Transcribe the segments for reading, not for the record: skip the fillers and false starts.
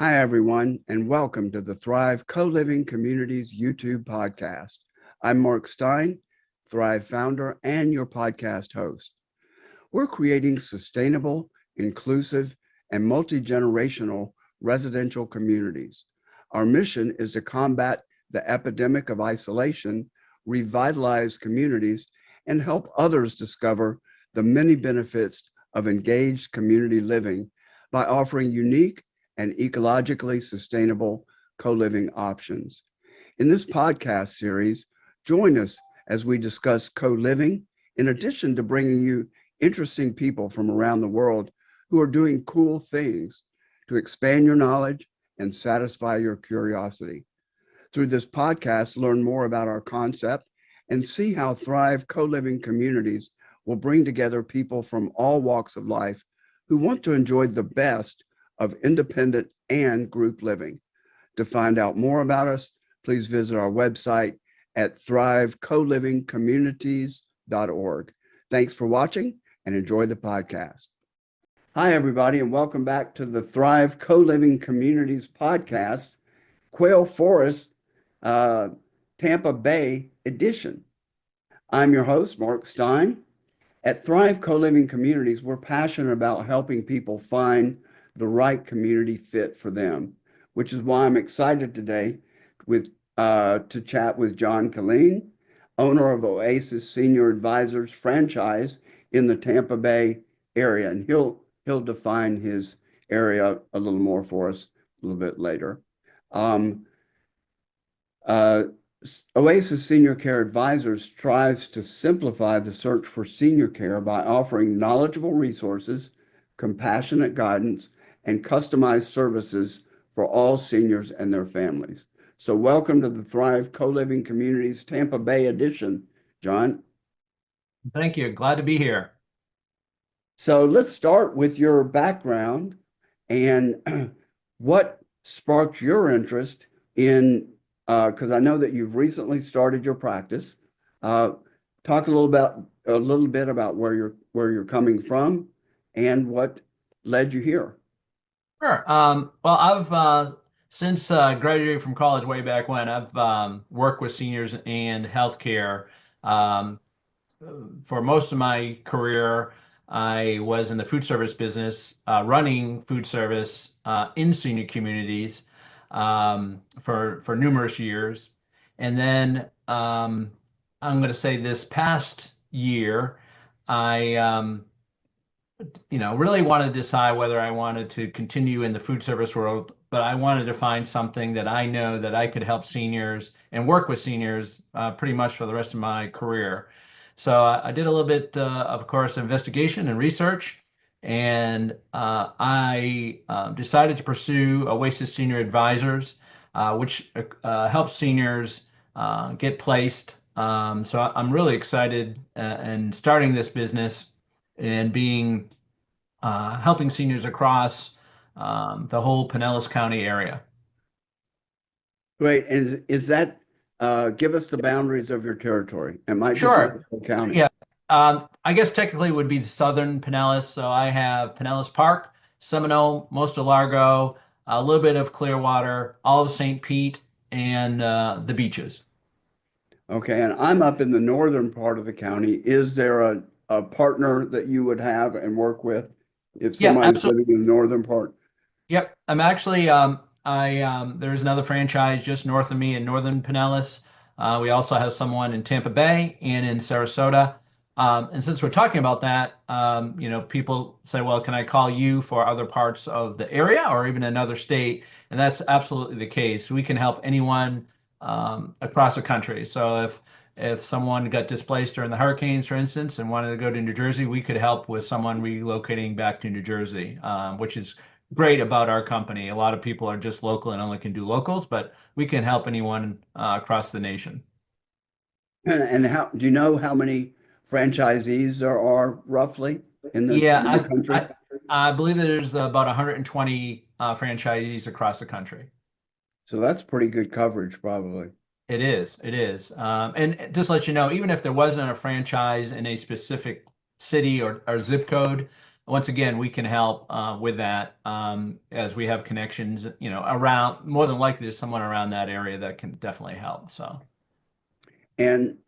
Hi, everyone, and welcome to the Thrive Co-Living Communities YouTube podcast. I'm Mark Stein, Thrive founder and your podcast host. We're creating sustainable, inclusive, and multi-generational residential communities. Our mission is to combat the epidemic of isolation, revitalize communities, and help others discover the many benefits of engaged community living by offering unique and ecologically sustainable co-living options. In this podcast series, join us as we discuss co-living, in addition to bringing you interesting people from around the world who are doing cool things to expand your knowledge and satisfy your curiosity. Through this podcast, learn more about our concept and see how Thrive co-living communities will bring together people from all walks of life who want to enjoy the best of independent and group living. To find out more about us, please visit our website at thrivecolivingcommunities.org. Thanks for watching and enjoy the podcast. Hi, everybody, and welcome back to the Thrive Co-Living Communities podcast, Quail Forest, Tampa Bay edition. I'm your host, Mark Stein. At Thrive Co-Living Communities, we're passionate about helping people find the right community fit for them, which is why I'm excited today to chat with John Killeen, owner of Oasis Senior Advisors franchise in the Tampa Bay area, and he'll define his area a little more for us a little bit later. Oasis Senior Care Advisors strives to simplify the search for senior care by offering knowledgeable resources, compassionate guidance, and customized services for all seniors and their families. So welcome to the Thrive Co-Living Communities Tampa Bay edition, John. Thank you. Glad to be here. So let's start with your background and what sparked your interest in, because I know that you've recently started your practice. Talk a little bit about where you're coming from and what led you here. Sure. Well, I've since graduating from college way back when, I've worked with seniors and healthcare. Um, for most of my career, I was in the food service business, running food service in senior communities for numerous years. And then I'm going to say this past year, I really wanted to decide whether I wanted to continue in the food service world, but I wanted to find something that I know that I could help seniors and work with seniors pretty much for the rest of my career. So I did a little bit, of course, investigation and research, and I decided to pursue Oasis Senior Advisors, which helps seniors get placed. So I'm really excited and starting this business and being helping seniors across the whole Pinellas County area. Great. And is that, give us the boundaries of your territory? It might just be Sure. the county. Yeah. I guess technically it would be the southern Pinellas. So I have Pinellas Park, Seminole, most of Largo, a little bit of Clearwater, all of St. Pete, and the beaches. Okay. And I'm up in the northern part of the county. Is there a partner that you would have and work with if Yeah, somebody's absolutely. living in the northern part? Yep. I'm actually there's another franchise just north of me in northern Pinellas. We also have someone in Tampa Bay and in Sarasota. And since we're talking about that, people say, well, can I call you for other parts of the area or even another state? And that's absolutely the case. We can help anyone across the country. So if someone got displaced during the hurricanes, for instance, and wanted to go to New Jersey, we could help with someone relocating back to New Jersey, which is great about our company. A lot of people are just local and only can do locals, but we can help anyone across the nation. And how do you know how many franchisees there are roughly in Yeah, the country? I believe that there's about 120 franchisees across the country. So that's pretty good coverage, probably. It is, it is. And just to let you know, even if there wasn't a franchise in a specific city or zip code, once again, we can help with that as we have connections, around. More than likely, there's someone around that area that can definitely help. So. And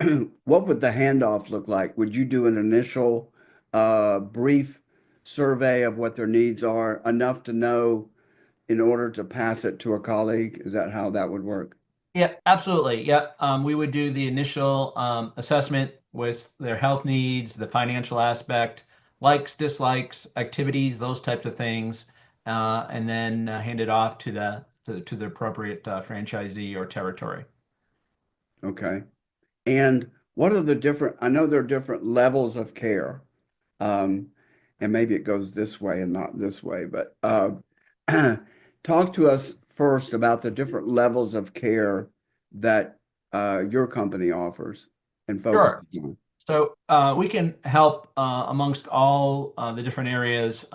what would the handoff look like? Would you do an initial brief survey of what their needs are, enough to know in order to pass it to a colleague? Is that how that would work? Yeah, absolutely. Yeah, we would do the initial assessment with their health needs, the financial aspect, likes, dislikes, activities, those types of things, and then hand it off to the appropriate franchisee or territory. Okay. And what are the different, I know there are different levels of care. Um, and maybe it goes this way and not this way, but talk to us first about the different levels of care that your company offers and focuses Sure. on. So we can help amongst all the different areas.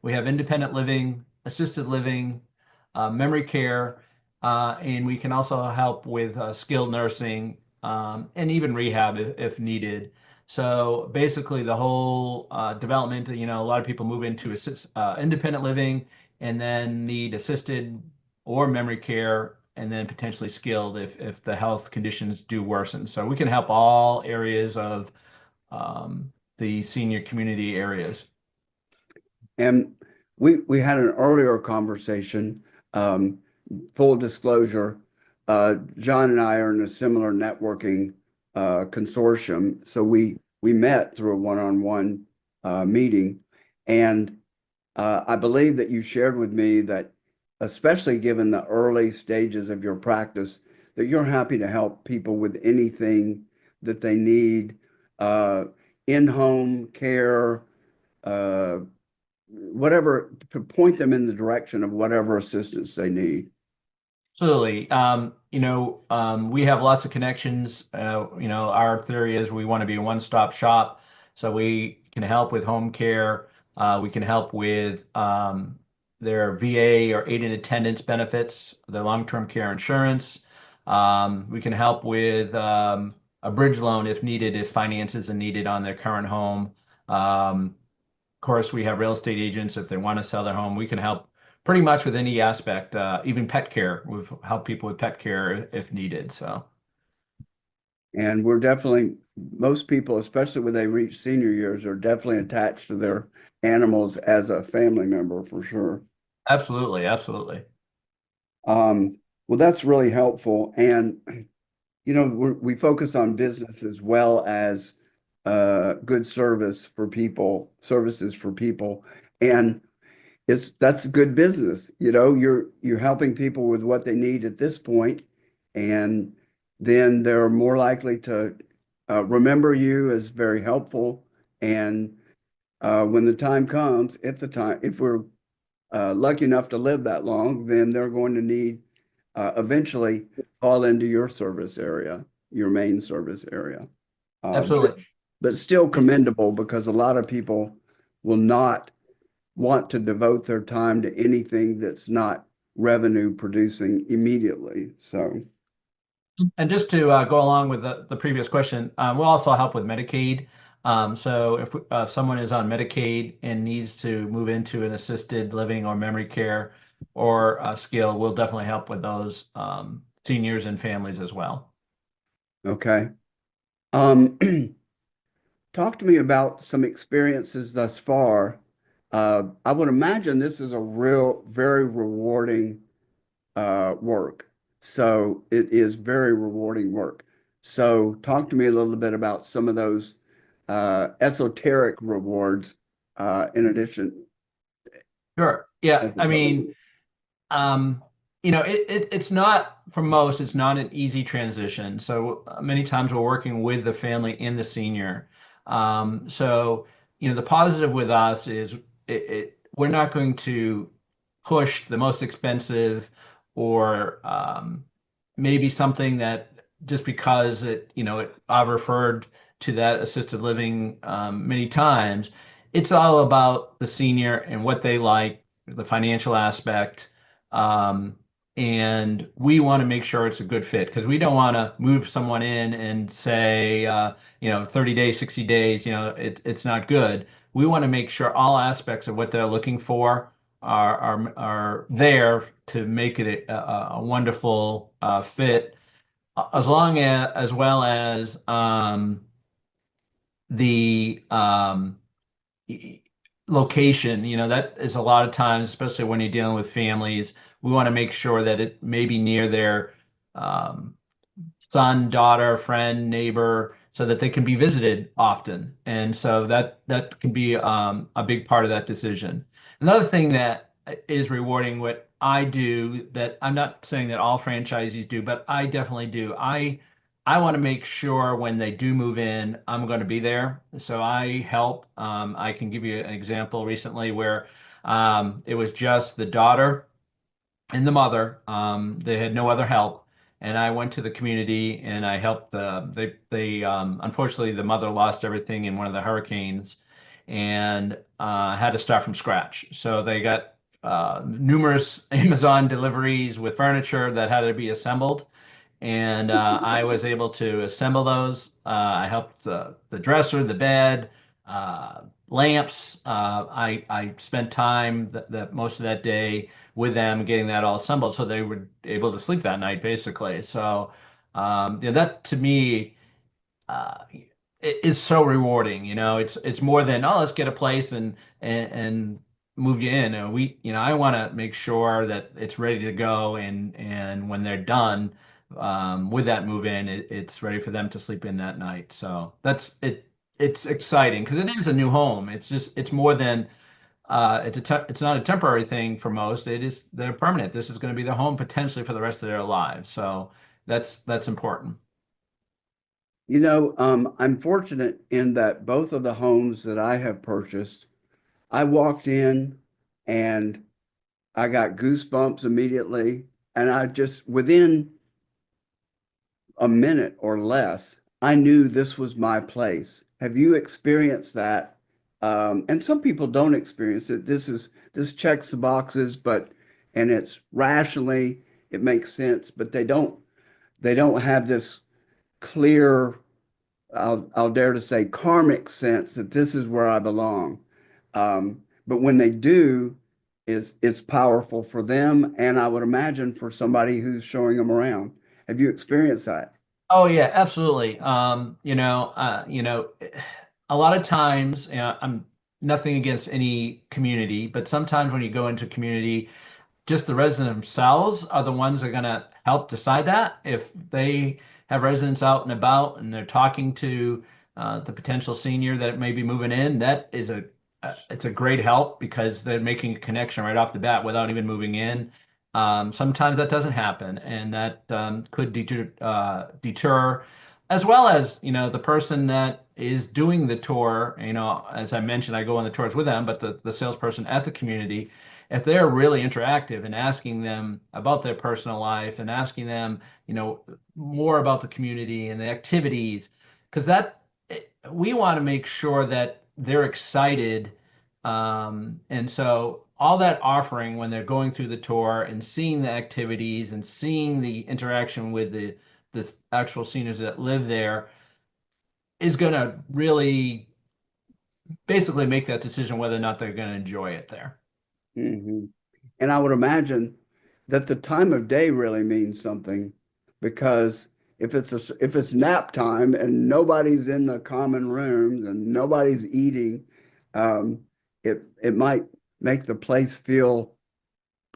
We have independent living, assisted living, memory care, and we can also help with skilled nursing and even rehab if needed. So basically, the whole development, a lot of people move into independent living and then need assisted or memory care and then potentially skilled if the health conditions do worsen. So we can help all areas of the senior community areas. And we had an earlier conversation, um, full disclosure, John and I are in a similar networking consortium. So we met through a one-on-one meeting. And I believe that you shared with me that, especially given the early stages of your practice, that you're happy to help people with anything that they need, uh, in-home care, uh, whatever, to point them in the direction of whatever assistance they need. Absolutely. We have lots of connections. Our theory is we want to be a one-stop shop. So we can help with home care. We can help with their VA or aid in attendance benefits, their long-term care insurance. We can help with a bridge loan if needed, if finances are needed on their current home. Of course, we have real estate agents if they want to sell their home. We can help pretty much with any aspect, even pet care. We've helped people with pet care if needed. So And we're definitely, most people, especially when they reach senior years, are definitely attached to their animals as a family member for sure. absolutely, absolutely. Well, that's really helpful. And, we focus on business as well as good services for people. And that's good business. You're helping people with what they need at this point, and then they're more likely to remember you as very helpful. And when the time comes, if we're lucky enough to live that long, then they're going to need eventually fall into your service area, your main service area. But Absolutely. still commendable, because a lot of people will not want to devote their time to anything that's not revenue producing immediately. So, And just to go along with the previous question, we'll also help with Medicaid. So if someone is on Medicaid and needs to move into an assisted living or memory care or skill, we'll definitely help with those seniors and families as well. okay. Um, talk to me about some experiences thus far. I would imagine this is a very rewarding work. So it is very rewarding work. So talk to me a little bit about some of those esoteric rewards in addition. Sure. Yeah. As I a mean, um, it's not for most, it's not an easy transition. So many times we're working with the family and the senior. So, the positive with us is we're not going to push the most expensive or maybe something that just because I've referred to that assisted living many times, it's all about the senior and what they like, the financial aspect. Um, and we want to make sure it's a good fit because we don't want to move someone in and say, 30 days, 60 days, it's not good. We want to make sure all aspects of what they're looking for are there to make it a wonderful fit, as well as the location. That is a lot of times, especially when you're dealing with families, we want to make sure that it may be near their um, son, daughter, friend, neighbor, so that they can be visited often. And so that can be a big part of that decision. Another thing that is rewarding, what I do, that I'm not saying that all franchisees do, but I definitely do. I want to make sure when they do move in, I'm going to be there. So I help. I can give you an example recently where it was just the daughter and the mother. They had no other help, and I went to the community and I helped. They unfortunately the mother lost everything in one of the hurricanes, and had to start from scratch. So they got numerous Amazon deliveries with furniture that had to be assembled, and I was able to assemble those. I helped the dresser, the bed, lamps. I spent time that most of that day with them getting that all assembled, so they were able to sleep that night, basically. So that to me is so rewarding. It's more than, oh, let's get a place and move you in. I want to make sure that it's ready to go, and when they're done with that move in, it's ready for them to sleep in that night. So that's it. It's exciting because it is a new home. It's more than it's not a temporary thing for most. They're permanent. This is going to be their home potentially for the rest of their lives. So that's important. I'm fortunate in that both of the homes that I have purchased, I walked in and I got goosebumps immediately. And I just, within a minute or less, I knew this was my place. Have you experienced that? And some people don't experience it. This checks the boxes, and it's rationally, it makes sense, but they don't have this clear, I'll dare to say, karmic sense that this is where I belong. But when they do, it's powerful for them, and I would imagine for somebody who's showing them around. Have you experienced that? Oh yeah, absolutely. A lot of times, I'm nothing against any community, but sometimes when you go into community, just the residents themselves are the ones that are going to help decide that. If they have residents out and about and they're talking to the potential senior that may be moving in, it's a great help because they're making a connection right off the bat without even moving in. Sometimes that doesn't happen, and that could deter, as well as the person that is doing the tour. As I mentioned, I go on the tours with them, but the salesperson at the community, if they're really interactive and asking them about their personal life and asking them, more about the community and the activities, because we want to make sure that they're excited. And so all that offering when they're going through the tour and seeing the activities and seeing the interaction with the actual seniors that live there is going to really basically make that decision whether or not they're going to enjoy it there. Mhm. And I would imagine that the time of day really means something because if it's nap time and nobody's in the common rooms and nobody's eating, um, it might make the place feel,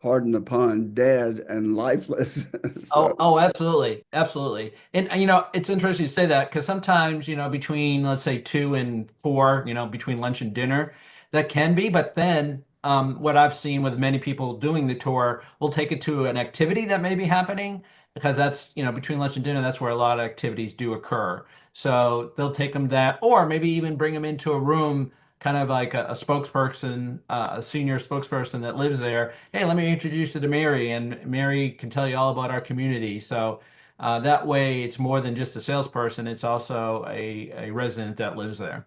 pardon the pun, dead and lifeless. So, Oh, absolutely, absolutely. And it's interesting to say that because sometimes, between let's say 2 and 4, between lunch and dinner, that can be. But then, what I've seen with many people doing the tour, we'll take it to an activity that may be happening because that's, between lunch and dinner, that's where a lot of activities do occur. So they'll take them that, or maybe even bring them into a room, kind of like a spokesperson, a senior spokesperson that lives there. Hey, let me introduce you to Mary, and Mary can tell you all about our community. So that way, it's more than just a salesperson; it's also a resident that lives there.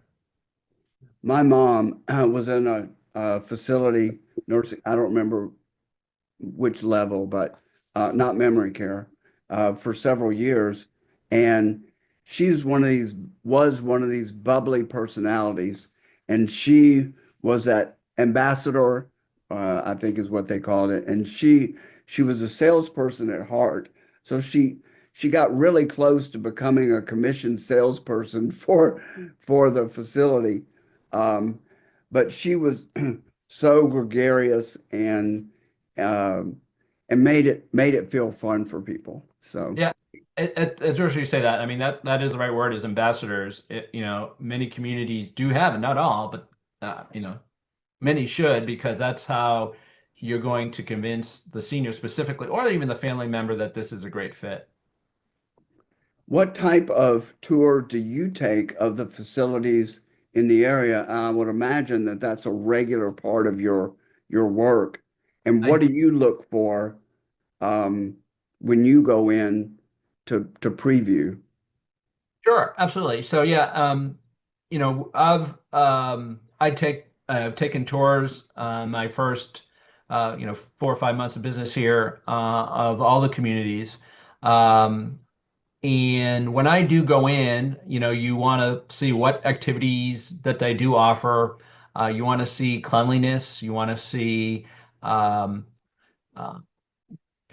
my mom was in a facility nursing. I don't remember which level, but not memory care, for several years. And she's one of these, was one of these bubbly personalities. And she was that ambassador, I think is what they called it. And she was a salesperson at heart. So she got really close to becoming a commissioned salesperson for the facility. Um, but she was so gregarious um, and made it feel fun for people. So Yeah, it's interesting you say that. I mean, that is the right word, is ambassadors. Many communities do have, and not all, but many should, because that's how you're going to convince the senior specifically, or even the family member, that this is a great fit. what type of tour do you take of the facilities in the area? I would imagine that that's a regular part of your work. And I what do you look for um, when you go in to preview? Sure, absolutely. So yeah, I've taken tours my first 4 or 5 months of business here of all the communities. Um, And when I do go in, you want to see what activities that they do offer. You want to see cleanliness. You want to see um, uh,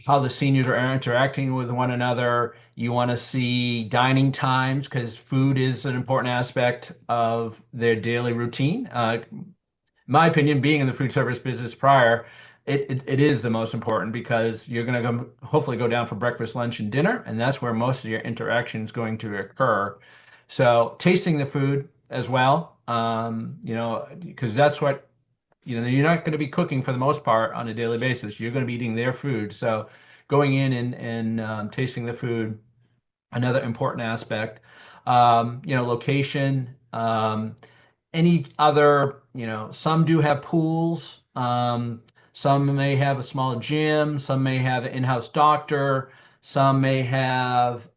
how the seniors are interacting with one another. You want to see dining times, because food is an important aspect of their daily routine. My opinion, being in the food service business prior, it is the most important, because you're going to hopefully go down for breakfast, lunch, and dinner, and that's where most of your interaction is going to occur. So tasting the food as well, because that's what, you're not going to be cooking for the most part on a daily basis. You're going to be eating their food. So going in and tasting the food, another important aspect. Location. Any other, some do have pools. Some may have a small gym. Some may have an in-house doctor. Some may have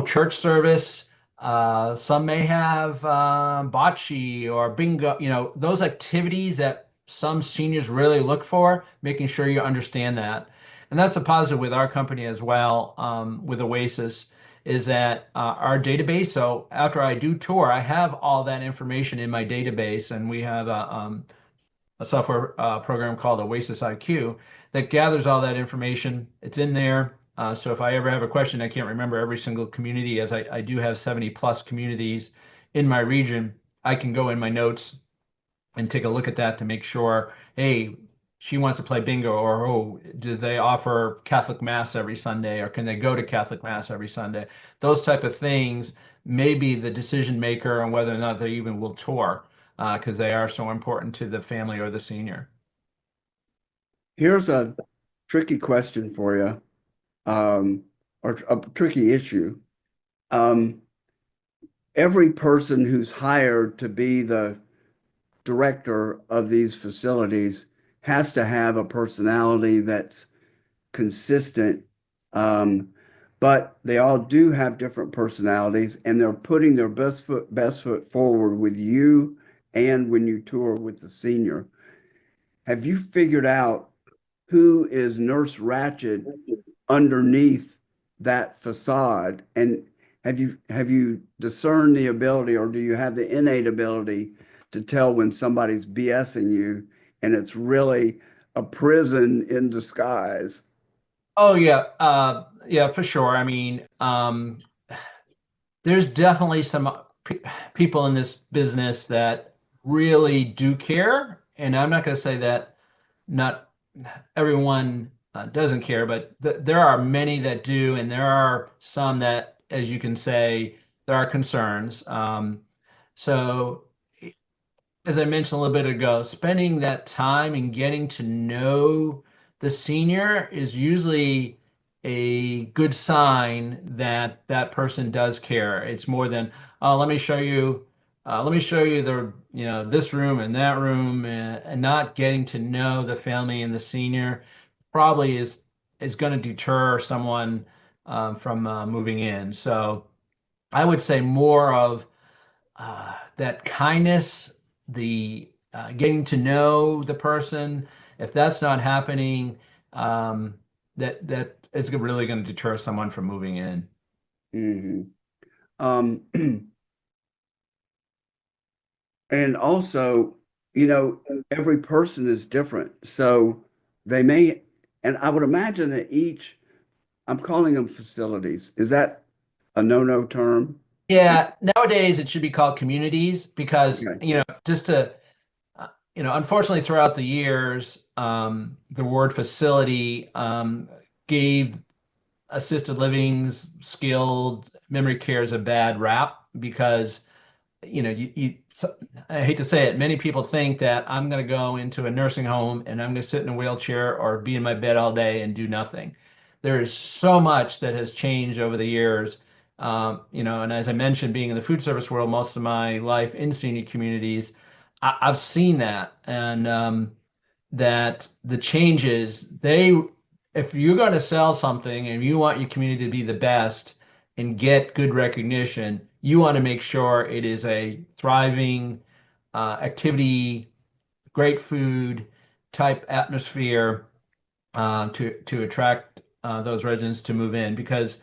church service. Some may have bocce or bingo. Those activities that some seniors really look for, making sure you understand that. And that's a positive with our company as well, with Oasis, is that our database. So after I do tour, I have all that information in my database, and we have a software program called Oasis IQ that gathers all that information. It's in there. So if I ever have a question, I can't remember every single community, as I do have 70 plus communities in my region. I can go in my notes and take a look at that to make sure, hey, she wants to play bingo, or oh, do they offer Catholic Mass every Sunday, or can they go to Catholic Mass every Sunday? Those type of things may be the decision maker on whether or not they even will tour, because they are so important to the family or the senior. Here's a tricky question for you, or a tricky issue. Um, every person who's hired to be the director of these facilities has to have a personality that's consistent. Um, but they all do have different personalities, and they're putting their best foot forward with you and when you tour with the senior. Have you figured out who is Nurse Ratched underneath that facade? And have you discerned the ability, or do you have the innate ability to tell when somebody's BSing you and it's really a prison in disguise? Oh yeah, yeah, for sure. I mean, there's definitely some people in this business that really do care, and I'm not going to say that not everyone doesn't care, but there are many that do, and there are some that, as you can say, there are concerns. So as I mentioned a little bit ago, spending that time and getting to know the senior is usually a good sign that that person does care. It's more than, oh, let me show you the, this room and that room, and not getting to know the family and the senior probably is going to deter someone from moving in. So I would say more of that kindness, the getting to know the person. If that's not happening, um, that is really going to deter someone from moving in. Hmm. Um, and also, every person is different. So they may, and I would imagine that I'm calling them facilities. Is that a no-no term? Yeah, nowadays it should be called communities because, Okay. just to, unfortunately throughout the years, the word facility gave assisted livings, skilled memory care is a bad rap because I hate to say it, many people think that I'm going to go into a nursing home and I'm going to sit in a wheelchair or be in my bed all day and do nothing. There is so much that has changed over the years. And as I mentioned, being in the food service world most of my life in senior communities, I've seen that. And that the changes if you're going to sell something and you want your community to be the best and get good recognition, you want to make sure it is a thriving activity, great food type atmosphere, to attract those residents to move in, because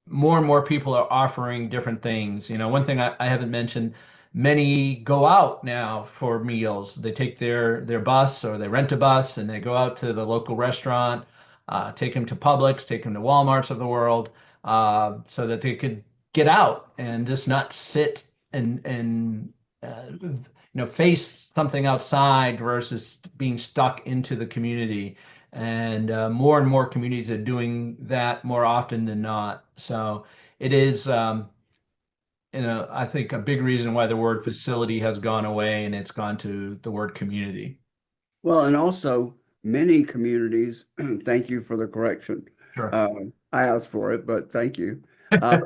more and more people are offering different things. One thing I haven't mentioned, many go out now for meals. They take their bus or they rent a bus and they go out to the local restaurant, take them to Publix, take them to Walmarts of the world, so that they could get out and just not sit and face something outside versus being stuck into the community. And more communities are doing that more often than not. So it is, I think a big reason why the word facility has gone away and it's gone to the word community. Well, and also many communities, thank you for the correction. Sure. I asked for it, but thank you. Uh,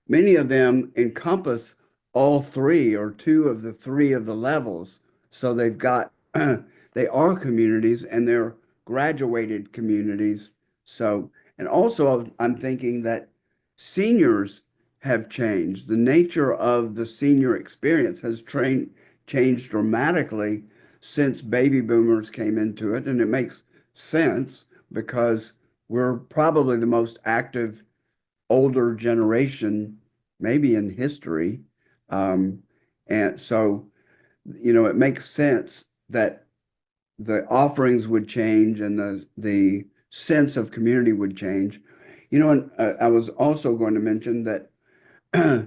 Many of them encompass all three or two of the three of the levels. So they've got, they are communities and they're graduated communities. So, and also I'm thinking that seniors have changed. The nature of the senior experience has changed dramatically since baby boomers came into it. And it makes sense because we're probably the most active older generation, maybe in history. Um, and so, it makes sense that the offerings would change and the sense of community would change. And I was also going to mention that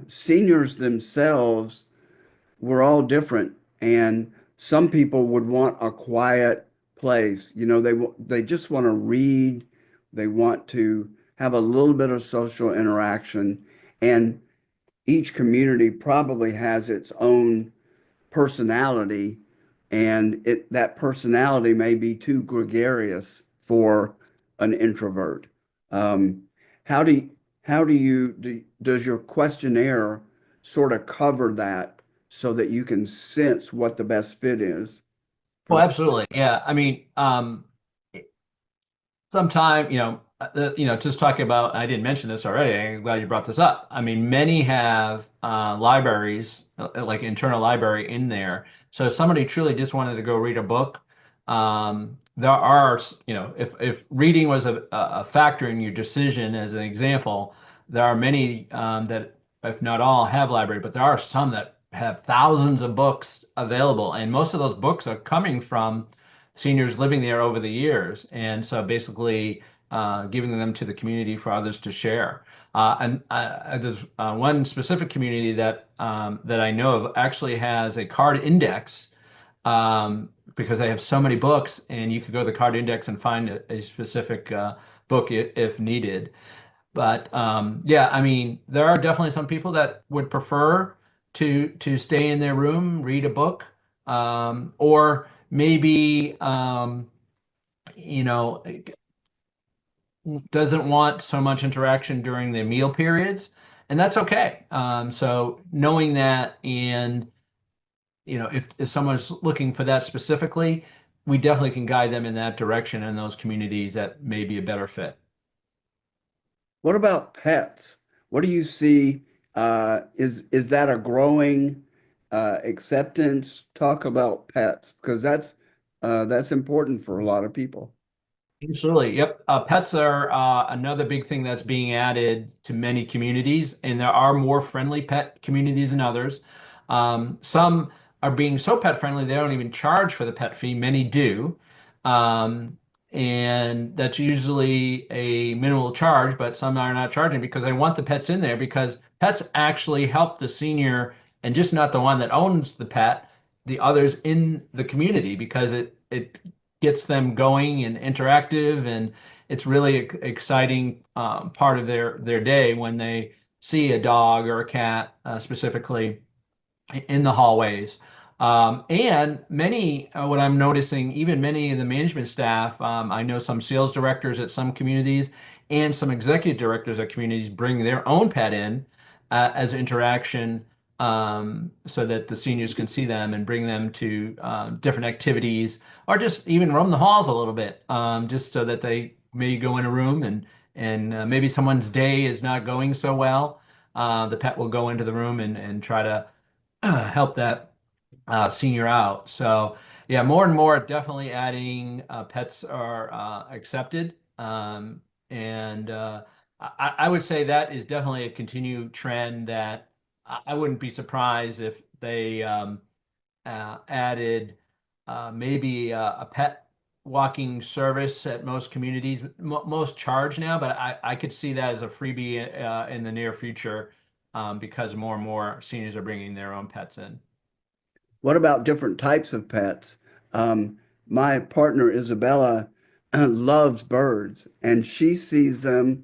seniors themselves we're all different, and some people would want a quiet place. They just want to read, they want to have a little bit of social interaction, and each community probably has its own personality, and that personality may be too gregarious for an introvert. Um, how do you, does your questionnaire sort of cover that so that you can sense what the best fit is for Well, the absolutely. Yeah. I mean, sometime, just talking about, I didn't mention this already. I'm glad you brought this up. I mean, many have libraries, like internal library in there. So if somebody truly just wanted to go read a book, there are, if reading was a factor in your decision, as an example, there are many that, if not all, have library, but there are some that have thousands of books available. And most of those books are coming from seniors living there over the years. And so basically giving them to the community for others to share. And there's one specific community that I know of actually has a card index, because they have so many books, and you could go to the card index and find a specific book if needed. But yeah, I mean, there are definitely some people that would prefer to stay in their room, read a book, or maybe you know doesn't want so much interaction during the meal periods, and that's okay. So knowing that, and if someone's looking for that specifically, we definitely can guide them in that direction in those communities that may be a better fit. what about pets? What do you see? Is that a growing acceptance? Talk about pets because that's important for a lot of people. Absolutely. Yep. Pets are another big thing that's being added to many communities, and there are more friendly pet communities than others. Some are being so pet friendly they don't even charge for the pet fee. Many do. Um, and that's usually a minimal charge, but some are not charging because they want the pets in there because pets actually help the senior and just not the one that owns the pet, the others in the community because it gets them going and interactive, and it's really exciting part of their day when they see a dog or a cat specifically in the hallways. And many, what I'm noticing, even many of the management staff, I know some sales directors at some communities and some executive directors at communities bring their own pet in as interaction so that the seniors can see them and bring them to different activities or just even roam the halls a little bit, just so that they may go in a room and maybe someone's day is not going so well. The pet will go into the room and try to help that senior out. So yeah, more and more definitely adding pets are accepted. And I would say that is definitely a continued trend that I wouldn't be surprised if they added maybe a pet walking service at most communities. Most charge now, but I could see that as a freebie in the near future because more and more seniors are bringing their own pets in. What about different types of pets? Um, my partner Isabella loves birds, and she sees their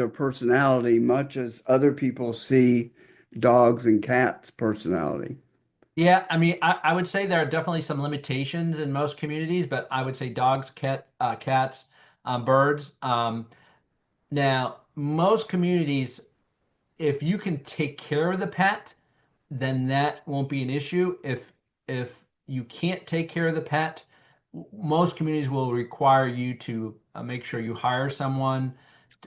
personality much as other people see dogs and cats' personality. Yeah, I mean, I would say there are definitely some limitations in most communities, but I would say dogs, cats, birds. Now, most communities, if you can take care of the pet, then that won't be an issue. If you can't take care of the pet, most communities will require you to make sure you hire someone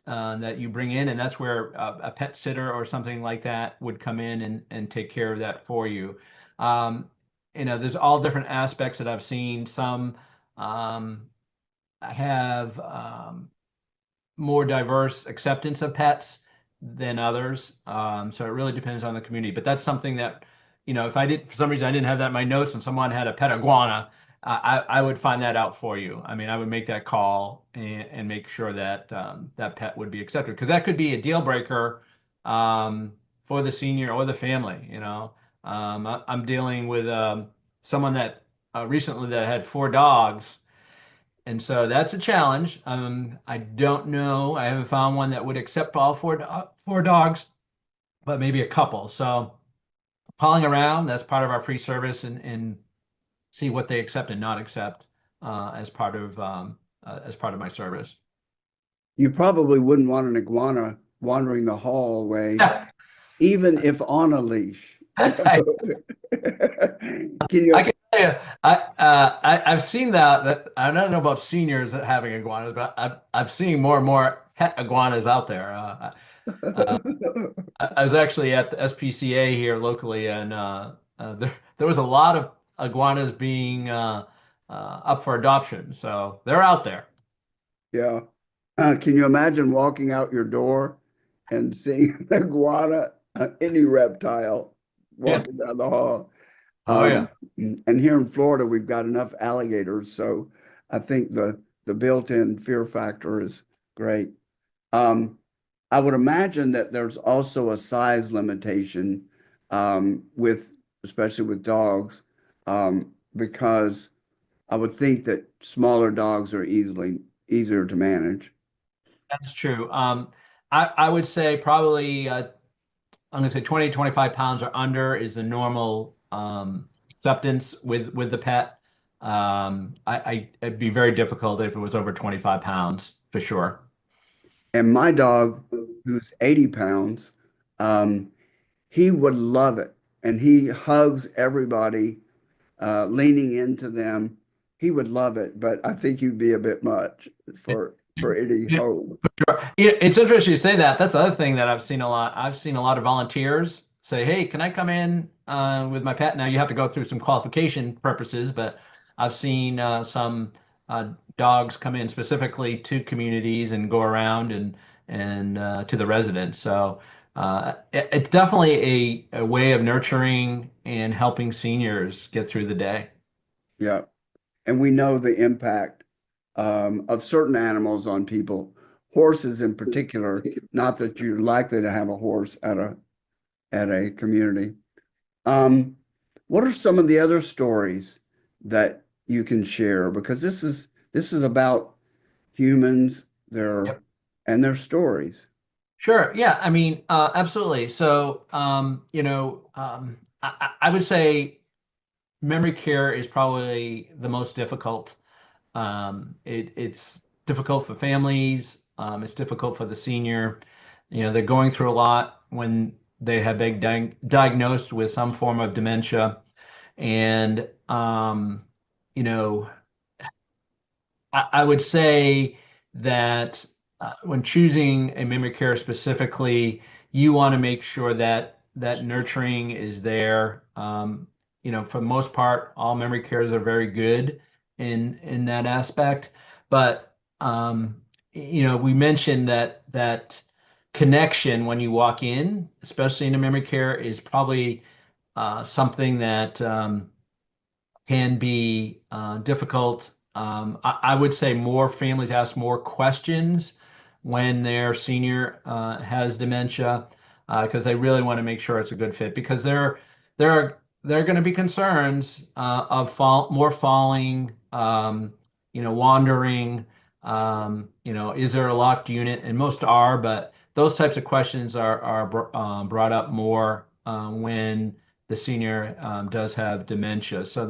that you bring in, and that's where a pet sitter or something like that would come in and take care of that for you. Um, there's all different aspects that I've seen. Some um, have more diverse acceptance of pets than others. So it really depends on the community. But that's something that, if I did, for some reason, I didn't have that in my notes and someone had a pet iguana, I would find that out for you. I mean, I would make that call and make sure that that pet would be accepted because that could be a deal breaker um, for the senior or the family. I'm dealing with someone that recently that had four dogs, and so that's a challenge. I don't know. I haven't found one that would accept all four dogs, but maybe a couple. So calling around, that's part of our free service, and see what they accept and not accept as part of my service. You probably wouldn't want an iguana wandering the hallway, even if on a leash. I, Can I you? can tell you, I've seen that I don't know about seniors having iguanas, but I've seen more and more pet iguanas out there. I was actually at the SPCA here locally, and there was a lot of iguanas being up for adoption. So they're out there. Yeah. Can you imagine walking out your door and seeing an iguana, any reptile Yeah. walking down the hall? Oh Um, yeah. and here in Florida, we've got enough alligators, so I think the built-in fear factor is great. Um, I would imagine that there's also a size limitation with, especially with dogs, because I would think that smaller dogs are easier to manage. That's true. I would say probably I'm going to say 20 to 25 pounds or under is the normal acceptance with the pet. It'd be very difficult if it was over 25 pounds for sure. And my dog, who's 80 pounds, um, he would love it. And he hugs everybody, leaning into them. He would love it, but I think he'd be a bit much for any home. It's interesting you say that. That's the other thing that I've seen a lot. I've seen a lot of volunteers say, "Hey, can I come in with my pet?" Now you have to go through some qualification purposes, but I've seen some dogs come in specifically to communities and go around and to the residents. So it's definitely a way of nurturing and helping seniors get through the day. Yeah. And we know the impact of certain animals on people, horses in particular, not that you're likely to have a horse at a community. Um, what are some of the other stories that you can share? Because this is about humans, Yep. and their stories. Sure. Yeah. I mean, absolutely. So, I would say memory care is probably the most difficult. It's difficult for families. It's difficult for the senior. They're going through a lot when they have been diagnosed with some form of dementia. And, you know, I would say that when choosing a memory care specifically, you want to make sure that that nurturing is there. For the most part, all memory cares are very good in that aspect. But we mentioned that connection when you walk in, especially in a memory care, is probably something that can be difficult. I would say more families ask more questions when their senior has dementia because they really want to make sure it's a good fit because there are going to be concerns of more falling, wandering. Is there a locked unit? And most are, but those types of questions are brought up more when the senior does have dementia. So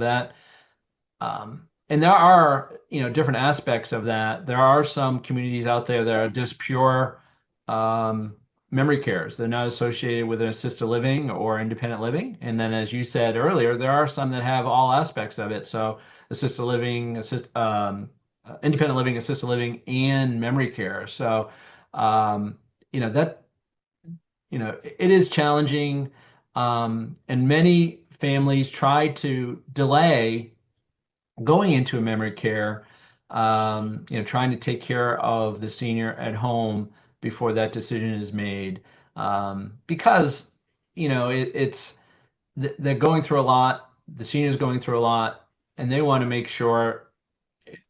and there are, different aspects of that. There are some communities out there that are just pure um, memory cares. They're not associated with an assisted living or independent living. And then, as you said earlier, there are some that have all aspects of it. So assisted living, independent living, assisted living, and memory care. So, um, that it is challenging, and many families try to delay going into a memory care, trying to take care of the senior at home before that decision is made, because they're going through a lot. The senior's going through a lot, and they want to make sure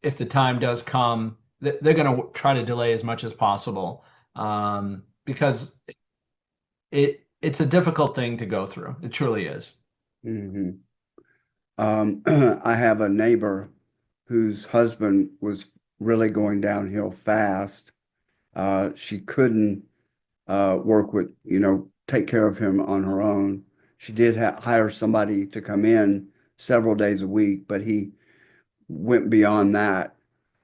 if the time does come, that they're going to try to delay as much as possible, because it's a difficult thing to go through. It truly is. Mhm. I have a neighbor whose husband was really going downhill fast. She couldn't work with, take care of him on her own. She did hire somebody to come in several days a week, but he went beyond that.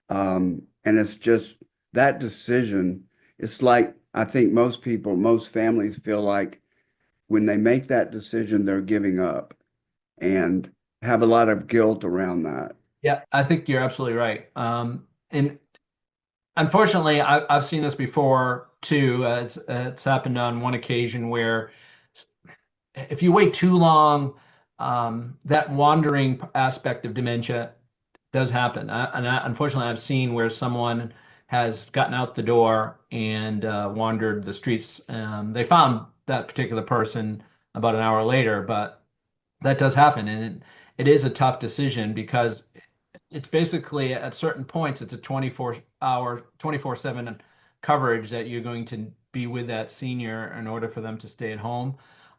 And it's just that decision. It's like I think most people, most families feel like when they make that decision, they're giving up and have a lot of guilt around that. Yeah, I think you're absolutely right. And unfortunately, I've seen this before too. It's happened on one occasion where if you wait too long, that wandering aspect of dementia does happen. Unfortunately, I've seen where someone has gotten out the door and wandered the streets. They found that particular person about an hour later, but that does happen, and it is a tough decision because it's basically at certain points it's a 24-hour 24/7 coverage that you're going to be with that senior in order for them to stay at home,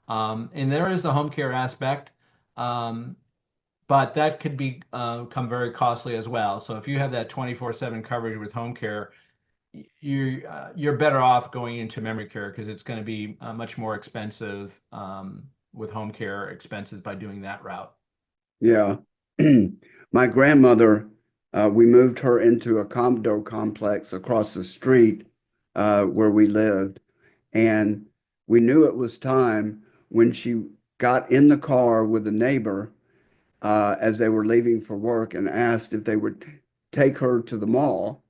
and there is the home care aspect, um, but that could become very costly as well. So if you have that 24/7 coverage with home care, you're better off going into memory care because it's going to be much more expensive, with home care expenses by doing that route. Yeah. My grandmother, we moved her into a condo complex across the street where we lived. And we knew it was time when she got in the car with a neighbor as they were leaving for work and asked if they would take her to the mall.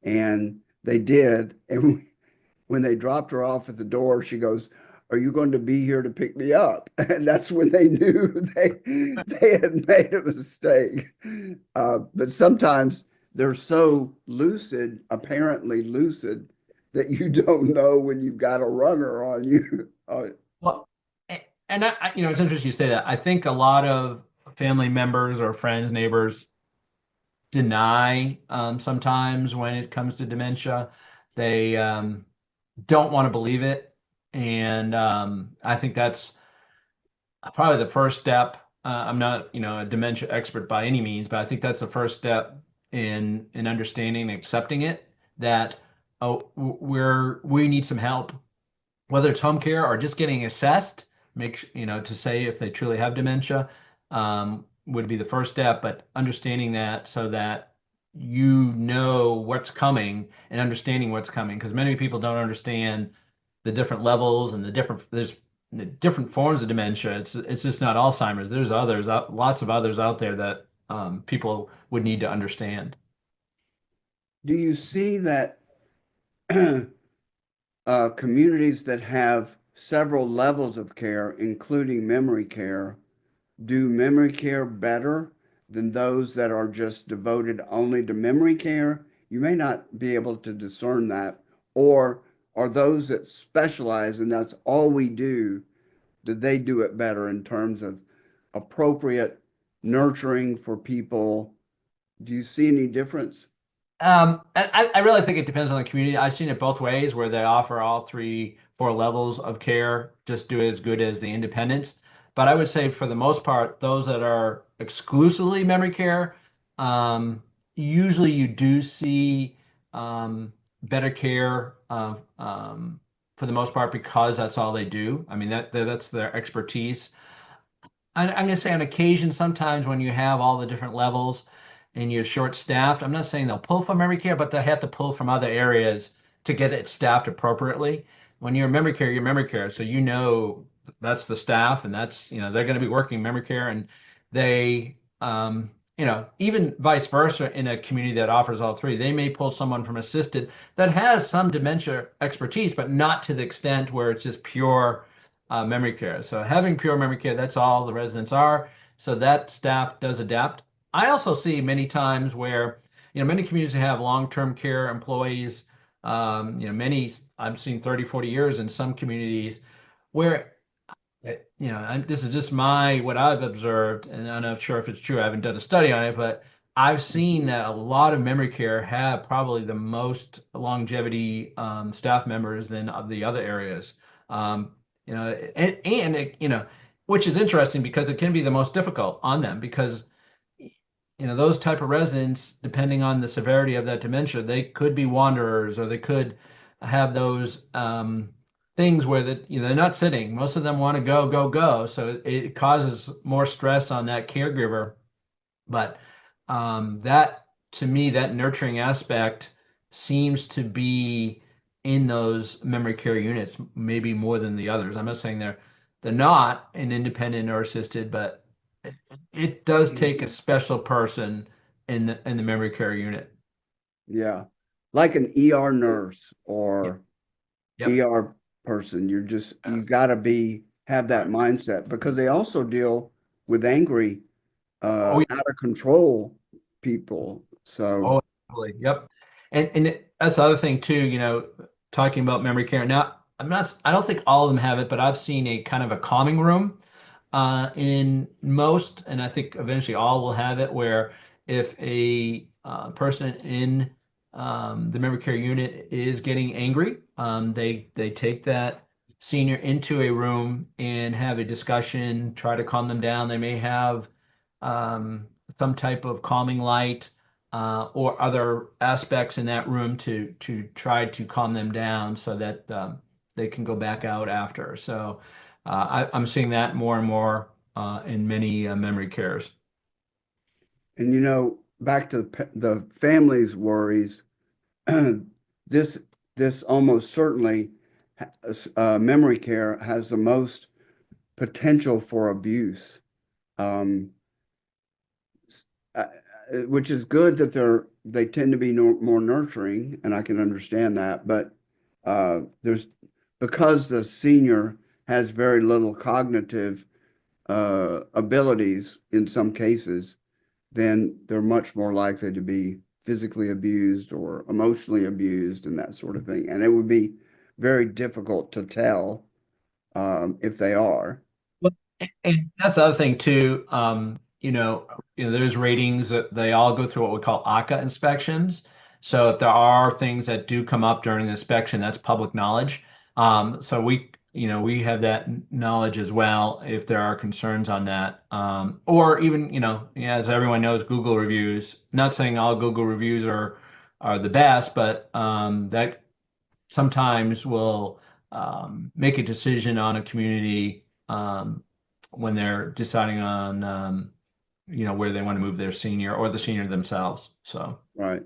And they did. And when they dropped her off at the door, she goes, "Are you going to be here to pick me up?" And that's when they knew they had made a mistake. But sometimes they're so lucid, apparently lucid, that you don't know when you've got a runner on you. Well, and it's interesting you say that. I think a lot of family members or friends, neighbors deny sometimes when it comes to dementia. They don't want to believe it, and I think that's probably the first step. I'm not, a dementia expert by any means, but I think that's the first step in understanding and accepting it that oh, we need some help, whether it's home care or just getting assessed, to say if they truly have dementia, would be the first step. But understanding that so that you know what's coming and understanding what's coming, because many people don't understand the different levels and there's the different forms of dementia. It's just not Alzheimer's. There's others, lots of others out there that people would need to understand. Do you see that communities that have several levels of care, including memory care, do memory care better than those that are just devoted only to memory care? You may not be able to discern that. Or are those that specialize and that's all we do they do it better in terms of appropriate nurturing for people? Do you see any difference? I really think it depends on the community. I've seen it both ways where they offer all three, four levels of care, just do as good as the independents. But I would say for the most part, those that are exclusively memory care, usually you do see better care for the most part because that's all they do. I mean, that's their expertise. I'm going to say on occasion, sometimes when you have all the different levels and you're short staffed, I'm not saying they'll pull from memory care, but they have to pull from other areas to get it staffed appropriately. When you're memory care, you're memory care. So that's the staff and they're going to be working memory care and they, even vice versa in a community that offers all three, they may pull someone from assisted that has some dementia expertise, but not to the extent where it's just pure memory care. So having pure memory care, that's all the residents are. So that staff does adapt. I also see many times where, many communities have long-term care employees. Many I've seen 30, 40 years in some communities where, this is just what I've observed, and I'm not sure if it's true. I haven't done a study on it, but I've seen that a lot of memory care have probably the most longevity staff members than of the other areas. Um, and it, which is interesting because it can be the most difficult on them because those type of residents, depending on the severity of that dementia, they could be wanderers or they could have those things where they're not sitting. Most of them want to go, go, go. So it causes more stress on that caregiver. But that to me, that nurturing aspect seems to be in those memory care units, maybe more than the others. I'm not saying they're not an independent or assisted, but it does take a special person in the memory care unit. Yeah. Like an ER nurse Yeah. or Yep. ER person, you got to be have that mindset because they also deal with angry, Oh, out of control people. So, oh, absolutely. Yep. That's the other thing too, talking about memory care. Now, I don't think all of them have it, but I've seen a kind of a calming room in most, and I think eventually all will have it, where if a person in the memory care unit is getting angry, they take that senior into a room and have a discussion, try to calm them down. They may have some type of calming light or other aspects in that room to try to calm them down so that they can go back out after. So I'm seeing that more and more in many memory cares. and back to the family's worries, this this almost certainly memory care has the most potential for abuse, um, uh, which is good that they tend to be more nurturing, and I can understand that. But there's because the senior has very little cognitive abilities in some cases, then they're much more likely to be physically abused or emotionally abused and that sort of thing. And it would be very difficult to tell if they are. Well, and that's the other thing too. There's ratings that they all go through what we call ACA inspections. So if there are things that do come up during the inspection, that's public knowledge. So we have that knowledge as well if there are concerns on that. Or even, yeah, as everyone knows, Google reviews. Not saying all Google reviews are the best, but that sometimes will make a decision on a community when they're deciding on where they want to move their senior or the senior themselves. So Right.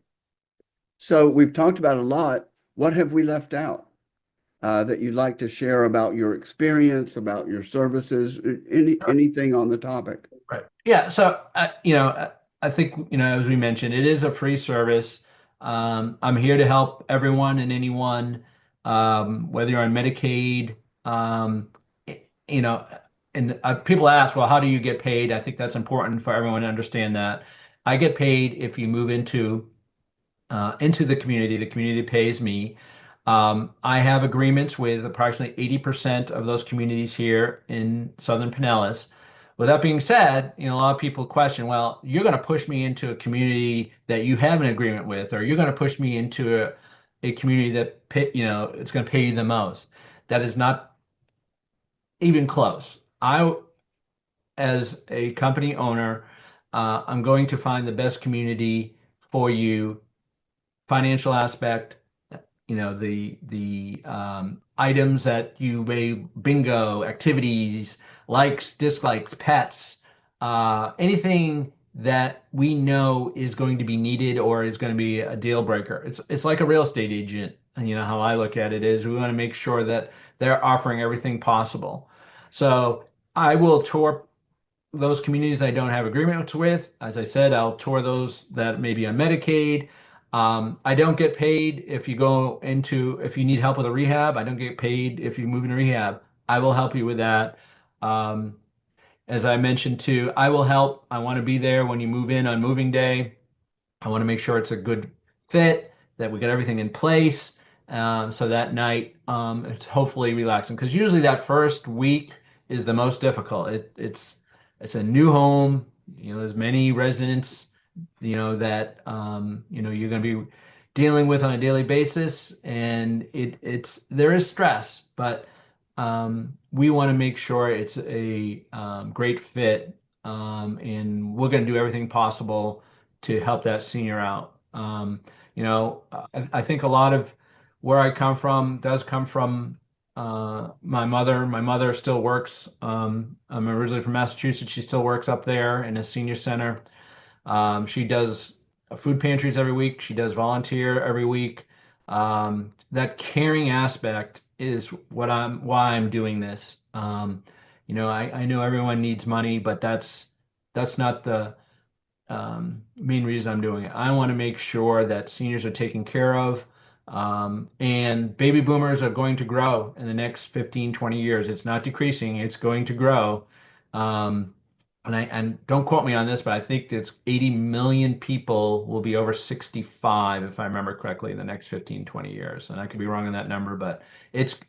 So we've talked about a lot. What have we left out that you'd like to share about your experience, about your services, anything on the topic? right, yeah. So I think as we mentioned, it is a free service. I'm here to help everyone and anyone, whether you're on Medicaid, you know, and people ask, well, how do you get paid? I think that's important for everyone to understand that. I get paid if you move into the community. The community pays me. I have agreements with approximately 80% of those communities here in Southern Pinellas. With that being said, a lot of people question, well, you're going to push me into a community that you have an agreement with, or you're going to push me into a community that it's going to pay you the most. That is not even close. As a company owner, I'm going to find the best community for you, financial aspect, the items that you may bingo, activities, likes, dislikes, pets, anything that we know is going to be needed or is going to be a deal breaker. It's like a real estate agent. And how I look at it is we want to make sure that they're offering everything possible. So I will tour those communities I don't have agreements with. As I said, I'll tour those that may be on Medicaid. I don't get paid if you need help with a rehab. I don't get paid if you move into rehab. I will help you with that. Um, as I mentioned too, I will help. I want to be there when you move in on moving day. I want to make sure it's a good fit, that we get everything in place. So that night, it's hopefully relaxing. Because usually that first week is the most difficult. It's a new home. There's many residents, that you're going to be dealing with on a daily basis, and there is stress, but we want to make sure it's a great fit, and we're going to do everything possible to help that senior out. I think a lot of where I come from does come from my mother. My mother still works. I'm originally from Massachusetts. She still works up there in a senior center. She does food pantries every week. She does volunteer every week. That caring aspect is why I'm doing this. I know everyone needs money, but that's not the main reason I'm doing it. I want to make sure that seniors are taken care of. And baby boomers are going to grow in the next 15, 20 years. It's not decreasing, it's going to grow. Um, and don't quote me on this, but I think it's 80 million people will be over 65, if I remember correctly, in the next 15, 20 years. And I could be wrong on that number, but it's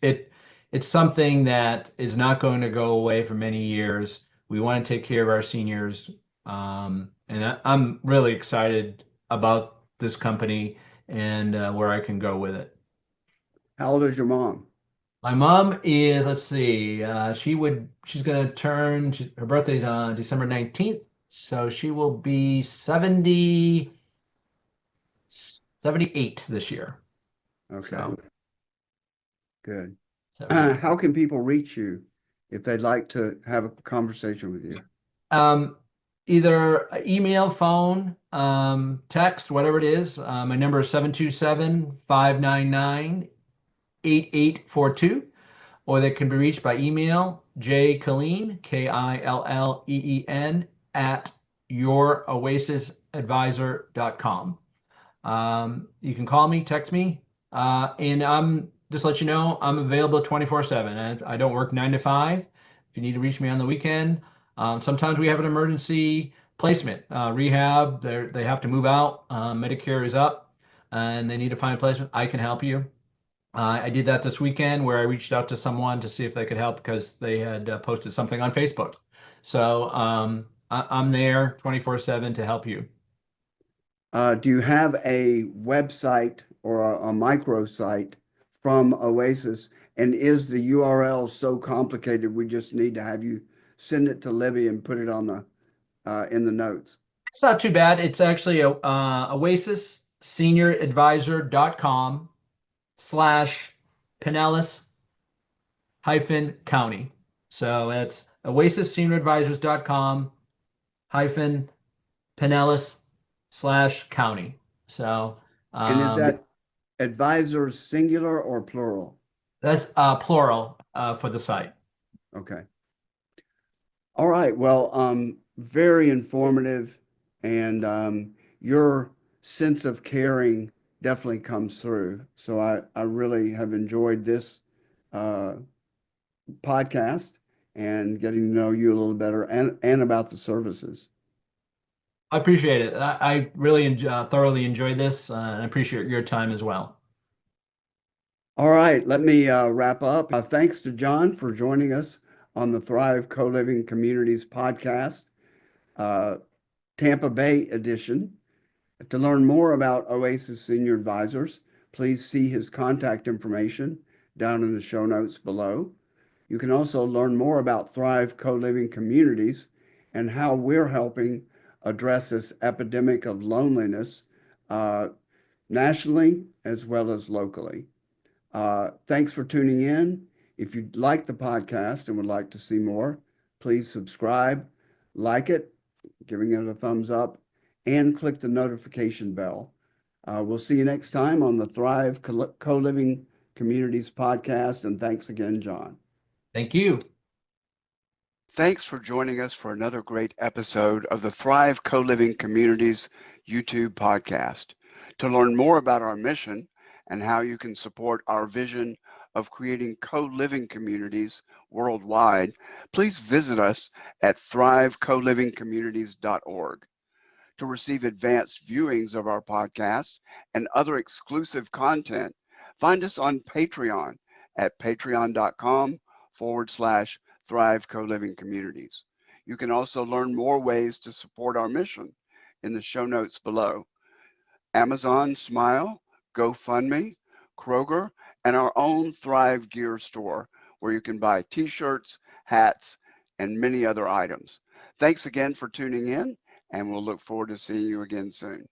something that is not going to go away for many years. We want to take care of our seniors. I'm really excited about this company and where I can go with it. How old is your mom? My mom is, let's see, she's gonna her birthday's on December 19th, so she will be 78 this year. Okay, So, good. 78. How can people reach you if they'd like to have a conversation with you? Um, Either email, phone, text, whatever it is. My number is 727-599-8842. Or they can be reached by email, jkilleen, Killeen, at youroasisadvisor.com. You can call me, text me, and just let you know, I'm available 24/7. I don't work 9 to 5. If you need to reach me on the weekend, sometimes we have an emergency placement, rehab. They have to move out. Medicare is up, and they need to find a placement. I can help you. I did that this weekend where I reached out to someone to see if they could help because they had posted something on Facebook. So I'm there 24/7 to help you. Do you have a website or a microsite from Oasis? And is the URL so complicated we just need to have you send it to Libby and put it on the in the notes? It's not too bad. It's actually a Oasis Senior Advisor.com/ Pinellas hyphen county. So it's Oasis Senior Advisors.com hyphen Pinellas/county. So And is that advisors singular or plural? that's plural for the site. Okay. All right. Well, very informative, and your sense of caring definitely comes through. So I really have enjoyed this uh, podcast and getting to know you a little better and about the services. I appreciate it. I really thoroughly enjoyed this, and I appreciate your time as well. All right, let me wrap up. Thanks to John for joining us on the Thrive Co-Living Communities podcast, uh, Tampa Bay edition. To learn more about Oasis Senior Advisors, please see his contact information down in the show notes below. You can also learn more about Thrive Co-Living Communities and how we're helping address this epidemic of loneliness nationally as well as locally. Thanks for tuning in. If you like the podcast and would like to see more, please subscribe, like it, giving it a thumbs up, and click the notification bell. We'll see you next time on the Thrive Co-Living Communities podcast. And thanks again, John. Thank you. Thanks for joining us for another great episode of the Thrive Co-Living Communities YouTube podcast. To learn more about our mission and how you can support our vision of creating co-living communities worldwide, please visit us at thrivecolivingcommunities.org. To receive advanced viewings of our podcast and other exclusive content, find us on Patreon at patreon.com/Thrive Co-Living Communities. You can also learn more ways to support our mission in the show notes below. Amazon Smile, GoFundMe, Kroger, and our own Thrive Gear store, where you can buy t-shirts, hats, and many other items. Thanks again for tuning in, and we'll look forward to seeing you again soon.